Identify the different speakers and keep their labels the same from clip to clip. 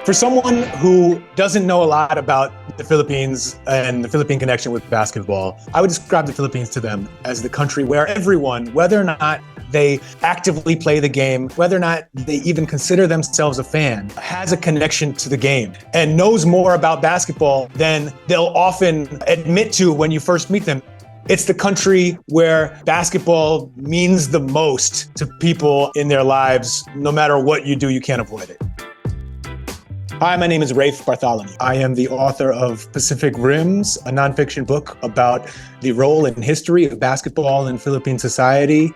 Speaker 1: For someone who doesn't know a lot about the Philippines and the Philippine connection with basketball, I would describe the Philippines to them as the country where everyone, whether or not they actively play the game, whether or not they even consider themselves a fan, has a connection to the game and knows more about basketball than they'll often admit to when you first meet them. It's the country where basketball means the most to people in their lives. No matter what you do, you can't avoid it. Hi, my name is Rafe Bartholomew. I am the author of Pacific Rims, a nonfiction book about the role and history of basketball in Philippine society.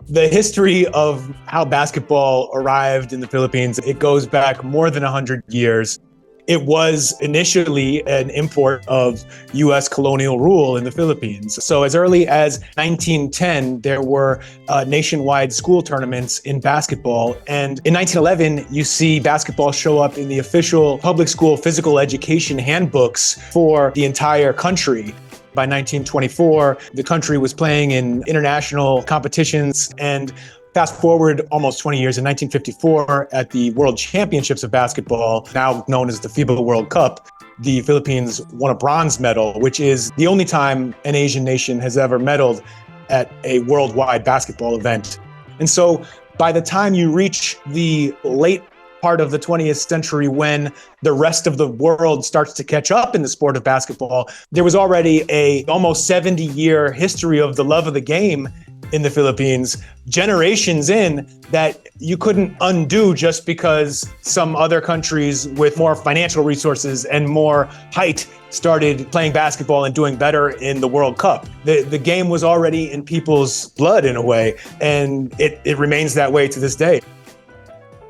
Speaker 1: The history of how basketball arrived in the Philippines, it goes back more than 100 years. It was initially an import of U.S. colonial rule in the Philippines. So as early as 1910, there were nationwide school tournaments in basketball. And in 1911, you see basketball show up in the official public school physical education handbooks for the entire country. By 1924, the country was playing in international competitions, and fast forward almost 20 years, in 1954, at the World Championships of Basketball, now known as the FIBA World Cup, the Philippines won a bronze medal, which is the only time an Asian nation has ever medaled at a worldwide basketball event. And so by the time you reach the late part of the 20th century, when the rest of the world starts to catch up in the sport of basketball, there was already a almost 70-year history of the love of the game in the Philippines, generations in, that you couldn't undo just because some other countries with more financial resources and more height started playing basketball and doing better in the World Cup. The game was already in people's blood in a way, and it remains that way to this day.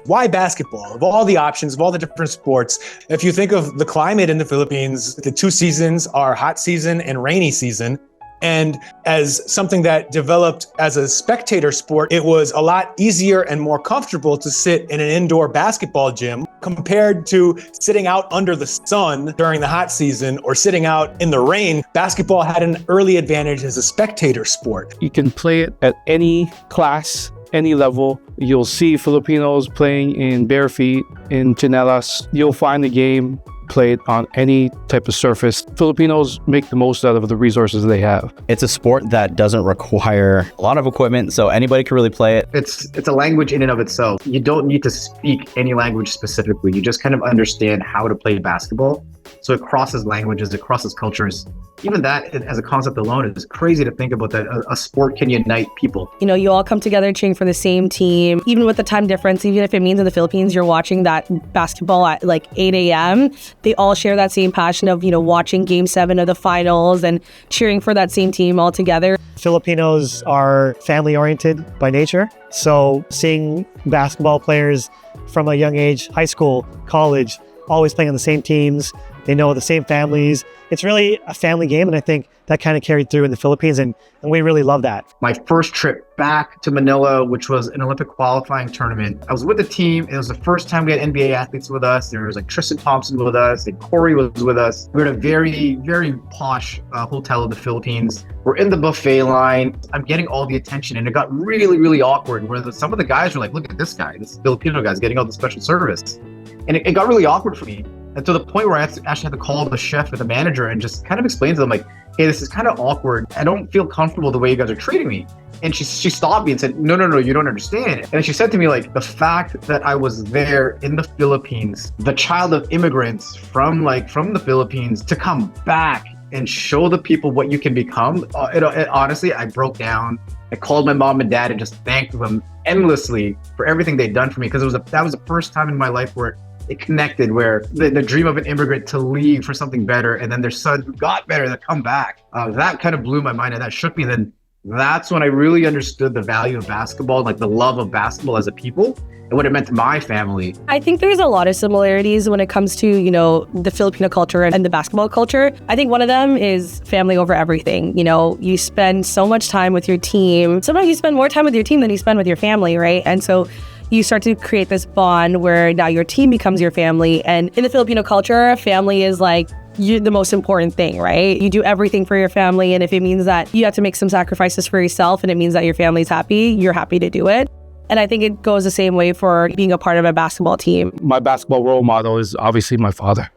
Speaker 1: Why basketball? Of all the options, of all the different sports, if you think of the climate in the Philippines, the two seasons are hot season and rainy season. And as something that developed as a spectator sport, it was a lot easier and more comfortable to sit in an indoor basketball gym compared to sitting out under the sun during the hot season or sitting out in the rain. Basketball had an early advantage as a spectator sport.
Speaker 2: You can play it at any class, any level. You'll see Filipinos playing in bare feet, in chanelas. You'll find the game played on any type of surface. Filipinos make the most out of the resources they have.
Speaker 3: It's a sport that doesn't require a lot of equipment, so anybody can really play it.
Speaker 4: It's a language in and of itself. You don't need to speak any language specifically. You just kind of understand how to play basketball. So it crosses languages, it crosses cultures. Even that, as a concept alone, is crazy to think about, that a sport can unite people.
Speaker 5: You know, you all come together cheering for the same team, even with the time difference, even if it means in the Philippines you're watching that basketball at like 8 a.m., they all share that same passion of, watching Game 7 of the finals and cheering for that same team all together.
Speaker 6: Filipinos are family-oriented by nature, so seeing basketball players from a young age, high school, college, always playing on the same teams, they know the same families. It's really a family game, and I think that kind of carried through in the Philippines, and we really love that.
Speaker 4: My first trip back to Manila, which was an Olympic qualifying tournament, I was with the team. It was the first time we had NBA athletes with us. There was like Tristan Thompson with us, and Corey was with us. We were at a very, very posh hotel in the Philippines. We're in the buffet line. I'm getting all the attention, and it got really, really awkward, where some of the guys were like, look at this guy, this Filipino guy's getting all the special service. And it got really awkward for me. And to the point where I actually had to call the chef or the manager and just kind of explain to them, like, hey, this is kind of awkward. I don't feel comfortable the way you guys are treating me. And she stopped me and said, no, you don't understand. And she said to me, like, the fact that I was there in the Philippines, the child of immigrants from the Philippines, to come back and show the people what you can become. Honestly, I broke down. I called my mom and dad and just thanked them endlessly for everything they'd done for me, because that was the first time in my life where it connected, where the dream of an immigrant to leave for something better, and then their son who got better to come back. That kind of blew my mind, and that shook me. Then that's when I really understood the value of basketball, like the love of basketball as a people, and what it meant to my family.
Speaker 5: I think there's a lot of similarities when it comes to, the Filipino culture and the basketball culture. I think one of them is family over everything. You spend so much time with your team. Sometimes you spend more time with your team than you spend with your family, right? And so you start to create this bond where now your team becomes your family. And in the Filipino culture, family is like the most important thing, right? You do everything for your family. And if it means that you have to make some sacrifices for yourself and it means that your family's happy, you're happy to do it. And I think it goes the same way for being a part of a basketball team.
Speaker 2: My basketball role model is obviously my father.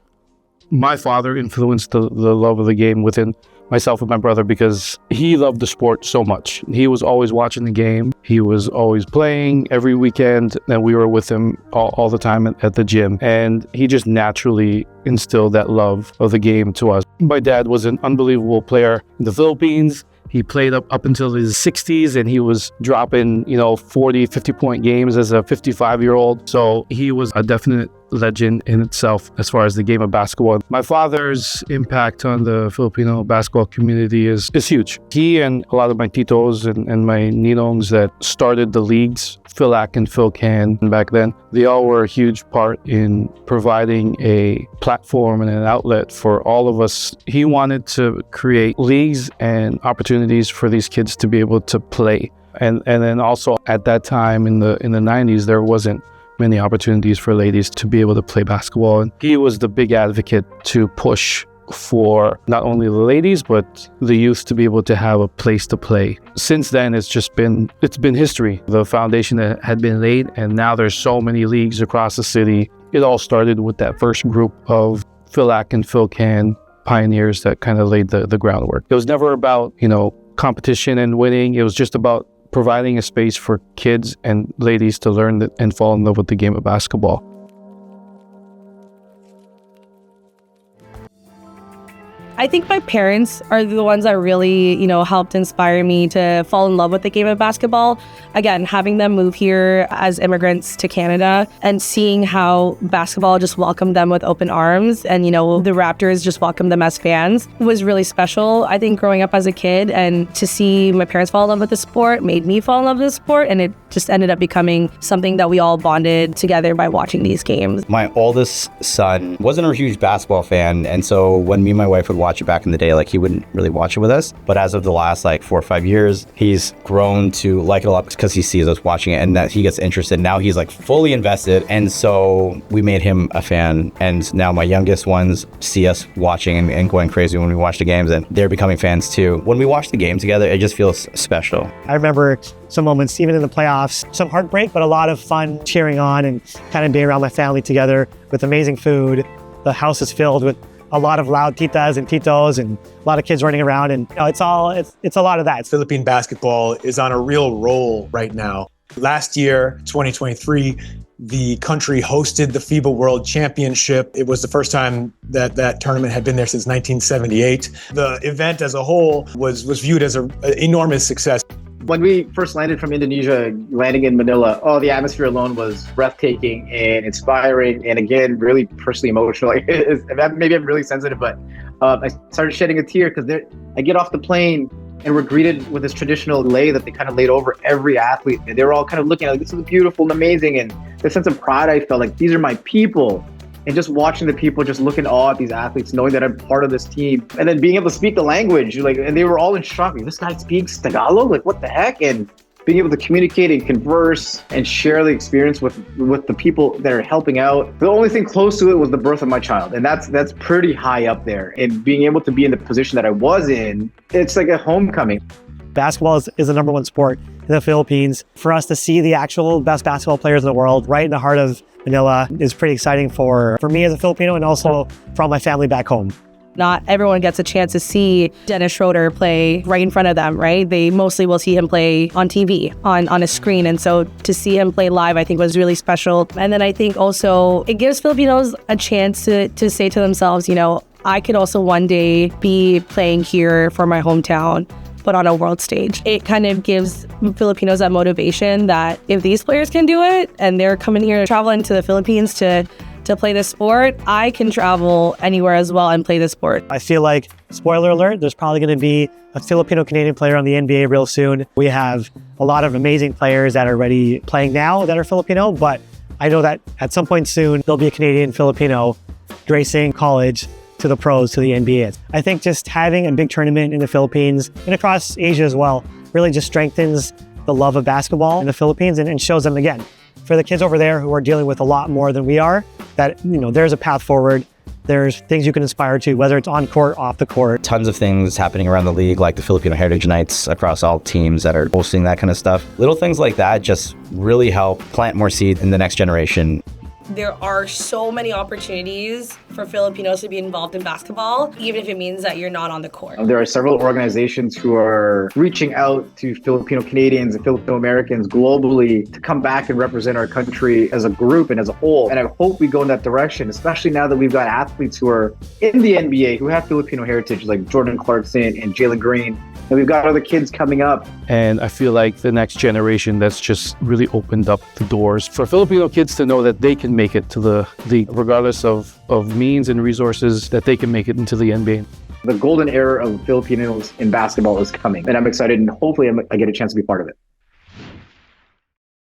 Speaker 2: My father influenced the love of the game within myself and my brother because he loved the sport so much. He was always watching the game. He was always playing every weekend, and we were with him all the time at the gym. And he just naturally instilled that love of the game to us. My dad was an unbelievable player in the Philippines. He played up until his 60s, and he was dropping, 40, 50-point games as a 55-year-old. So he was a definite legend in itself as far as the game of basketball. My father's impact on the Filipino basketball community is huge. He and a lot of my titos and my ninongs that started the leagues, Philac and Philcan back then, they all were a huge part in providing a platform and an outlet for all of us. He wanted to create leagues and opportunities for these kids to be able to play. And then also at that time in the 90s, there wasn't many opportunities for ladies to be able to play basketball. And he was the big advocate to push for not only the ladies, but the youth to be able to have a place to play. Since then, it's been history. The foundation that had been laid, and now there's so many leagues across the city. It all started with that first group of Philac and Philcan pioneers that kind of laid the groundwork. It was never about, competition and winning. It was just about providing a space for kids and ladies to learn and fall in love with the game of basketball.
Speaker 5: I think my parents are the ones that really, helped inspire me to fall in love with the game of basketball. Again, having them move here as immigrants to Canada and seeing how basketball just welcomed them with open arms and, the Raptors just welcomed them as fans was really special. I think growing up as a kid and to see my parents fall in love with the sport made me fall in love with the sport, and it just ended up becoming something that we all bonded together by watching these games.
Speaker 3: My oldest son wasn't a huge basketball fan, and so when me and my wife would watch it back in the day, he wouldn't really watch it with us. But as of the last 4 or 5 years, he's grown to like it a lot because he sees us watching it and that he gets interested. Now he's fully invested, and so we made him a fan. And now my youngest ones see us watching and going crazy when we watch the games, and they're becoming fans too. When we watch the game together, it just feels special.
Speaker 6: I remember some moments, even in the playoffs, some heartbreak, but a lot of fun cheering on and kind of being around my family together with amazing food. The house is filled with a lot of loud titas and titos and a lot of kids running around, and it's a lot of that.
Speaker 1: Philippine basketball is on a real roll right now. Last year, 2023, the country hosted the FIBA World Championship. It was the first time that tournament had been there since 1978. The event as a whole was viewed as an enormous success.
Speaker 4: When we first landed from Indonesia, landing in Manila, the atmosphere alone was breathtaking and inspiring, and again, really personally emotional. Maybe I'm really sensitive, but I started shedding a tear because I get off the plane and we're greeted with this traditional lei that they kind of laid over every athlete. And they were all kind of looking at this is beautiful and amazing, and the sense of pride I felt these are my people. And just watching the people just look in awe at these athletes, knowing that I'm part of this team, and then being able to speak the language, and they were all in shock. This guy speaks Tagalog, what the heck? And being able to communicate and converse and share the experience with the people that are helping out. The only thing close to it was the birth of my child, and that's pretty high up there. And being able to be in the position that I was in, it's like a homecoming.
Speaker 6: Basketball is the number one sport in the Philippines. For us to see the actual best basketball players in the world right in the heart of Manila is pretty exciting for me as a Filipino, and also for all my family back home.
Speaker 5: Not everyone gets a chance to see Dennis Schroeder play right in front of them, right? They mostly will see him play on TV, on a screen. And so to see him play live, I think was really special. And then I think also it gives Filipinos a chance to say to themselves, I could also one day be playing here for my hometown, but on a world stage. It kind of gives Filipinos that motivation that if these players can do it and they're coming here, traveling to the Philippines to play this sport, I can travel anywhere as well and play this sport.
Speaker 6: I feel like, spoiler alert, there's probably going to be a Filipino-Canadian player on the NBA real soon. We have a lot of amazing players that are already playing now that are Filipino, but I know that at some point soon, there'll be a Canadian-Filipino gracing college to the pros, to the NBA. I think just having a big tournament in the Philippines and across Asia as well really just strengthens the love of basketball in the Philippines and shows them, again, for the kids over there who are dealing with a lot more than we are, that there's a path forward. There's things you can aspire to, whether it's on court, off the court.
Speaker 3: Tons of things happening around the league, like the Filipino Heritage Nights across all teams that are hosting that kind of stuff. Little things like that just really help plant more seeds in the next generation.
Speaker 5: There are so many opportunities for Filipinos to be involved in basketball, even if it means that you're not on the court.
Speaker 4: There are several organizations who are reaching out to Filipino Canadians and Filipino Americans globally to come back and represent our country as a group and as a whole. And I hope we go in that direction, especially now that we've got athletes who are in the NBA who have Filipino heritage, like Jordan Clarkson and Jalen Green. And we've got other kids coming up.
Speaker 2: And I feel like the next generation, that's just really opened up the doors for Filipino kids to know that they can make it to the league, regardless of means and resources, that they can make it into the NBA.
Speaker 4: The golden era of Filipinos in basketball is coming. And I'm excited, and hopefully I get a chance to be part of it.